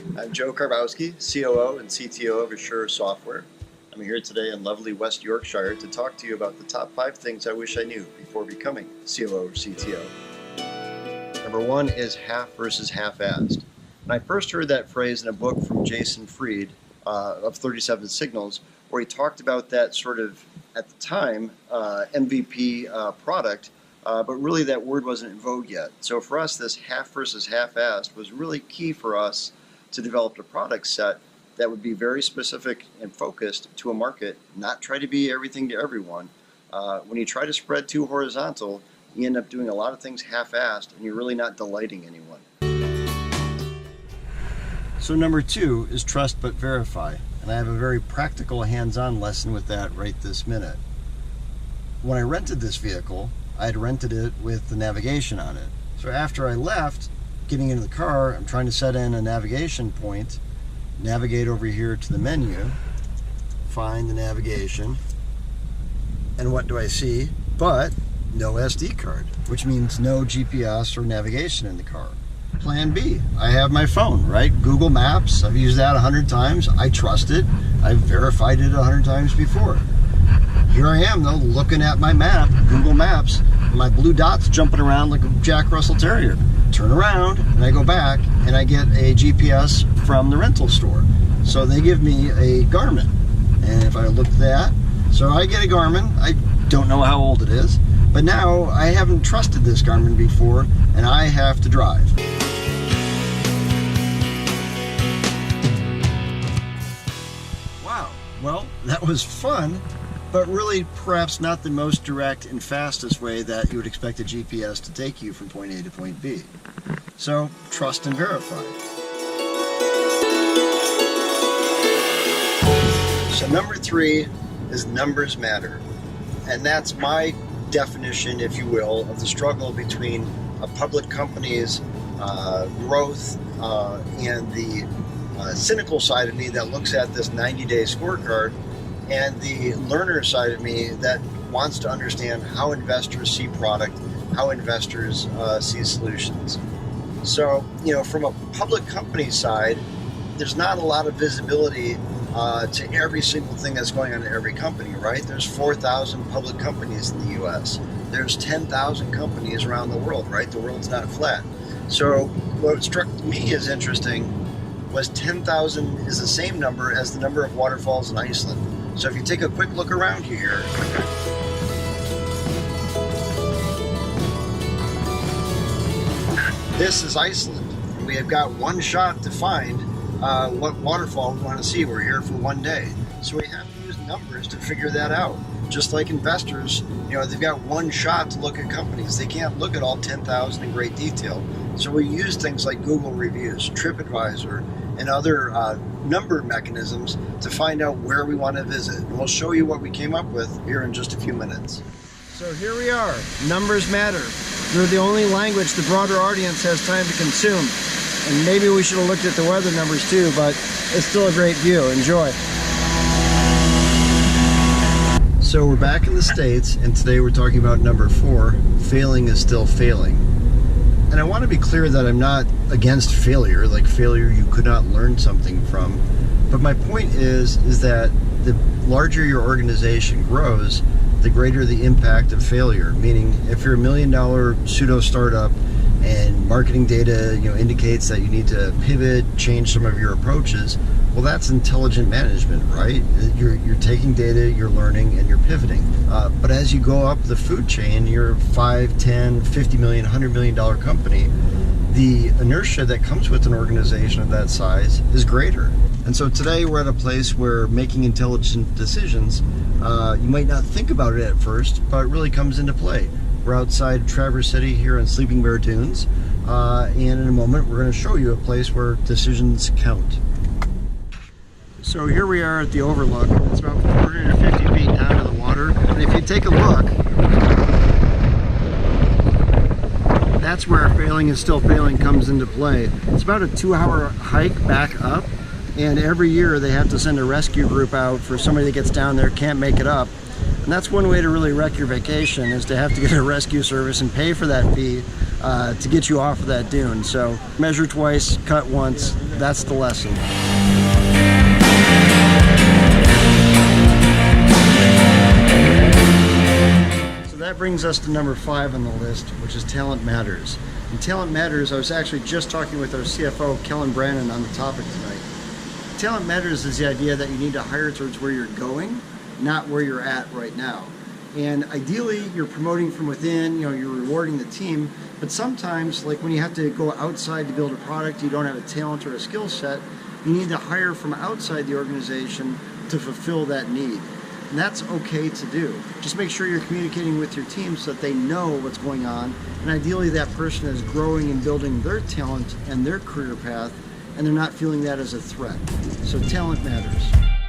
I'm Joe Karbowski, COO and CTO of Assure Software. I'm here today in lovely West Yorkshire to talk to you about the top 5 things I wish I knew before becoming COO or CTO. Number 1 is half versus half-assed. And I first heard that phrase in a book from Jason Fried of 37 Signals, where he talked about that sort of, at the time, MVP product, but really that word wasn't in vogue yet. So for us, this half versus half-assed was really key for us to develop a product set that would be very specific and focused to a market, not try to be everything to everyone. When you try to spread too horizontal, you end up doing a lot of things half-assed and you're really not delighting anyone. So number 2 is trust but verify. And I have a very practical hands-on lesson with that right this minute. When I rented this vehicle, I had rented it with the navigation on it. So after I left, getting into the car, I'm trying to set in a navigation point, navigate over here to the menu, find the navigation, and what do I see? But no SD card, which means no GPS or navigation in the car. Plan B, I have my phone, right? Google Maps, I've used that 100 times. I trust it. I've verified it 100 times before. Here I am though, looking at my map, Google Maps, and my blue dot's jumping around like a Jack Russell Terrier. Turn around, and I go back, and I get a GPS from the rental store. So they give me a Garmin. And if I look at that, so I get a Garmin. I don't know how old it is, but now I haven't trusted this Garmin before, and I have to drive. Wow, well, that was fun, but really perhaps not the most direct and fastest way that you would expect a GPS to take you from point A to point B. So, trust and verify. So number 3 is numbers matter. And that's my definition, if you will, of the struggle between a public company's growth and the cynical side of me that looks at this 90-day scorecard, and the learner side of me that wants to understand how investors see product, how investors see solutions. So, from a public company side, there's not a lot of visibility to every single thing that's going on in every company, right? There's 4,000 public companies in the US. There's 10,000 companies around the world, right? The world's not flat. So what struck me as interesting was 10,000 is the same number as the number of waterfalls in Iceland. So if you take a quick look around here, this is Iceland. We have got one shot to find what waterfall we want to see. We're here for one day. So we have to use numbers to figure that out. Just like investors, they've got one shot to look at companies. They can't look at all 10,000 in great detail. So we use things like Google reviews, TripAdvisor, and other number mechanisms to find out where we want to visit. And we'll show you what we came up with here in just a few minutes. So here we are. Numbers matter. They're the only language the broader audience has time to consume. And maybe we should have looked at the weather numbers too, but it's still a great view. Enjoy. So we're back in the States, and today we're talking about number 4, failing is still failing. And I want to be clear that I'm not against failure, like failure you could not learn something from. But my point is that the larger your organization grows, the greater the impact of failure. Meaning, if you're $1 million pseudo startup and marketing data indicates that you need to pivot, change some of your approaches, well, that's intelligent management, right? You're taking data, you're learning, and you're pivoting. But as you go up the food chain, you're a $5, $10, $50 million, $100 million company, the inertia that comes with an organization of that size is greater. And so today we're at a place where making intelligent decisions, you might not think about it at first, but it really comes into play. We're outside Traverse City here in Sleeping Bear Dunes, and in a moment we're going to show you a place where decisions count. So here we are at the overlook. It's about 450 feet down to the water, and if you take a look, that's where failing is still failing comes into play. It's about a 2-hour hike back up, and every year they have to send a rescue group out for somebody that gets down there, can't make it up. And And that's one way to really wreck your vacation, is to have to get a rescue service and pay for that fee to get you off of that dune. So measure twice, cut once, that's the lesson. So that brings us to number 5 on the list, which is talent matters. And talent matters, I was actually just talking with our CFO, Kellen Brannon, on the topic tonight. Talent matters is the idea that you need to hire towards where you're going, not where you're at right now. And ideally, you're promoting from within, you're rewarding the team, but sometimes, like when you have to go outside to build a product, you don't have a talent or a skill set, you need to hire from outside the organization to fulfill that need. And that's okay to do. Just make sure you're communicating with your team so that they know what's going on, and ideally that person is growing and building their talent and their career path, and they're not feeling that as a threat. So talent matters.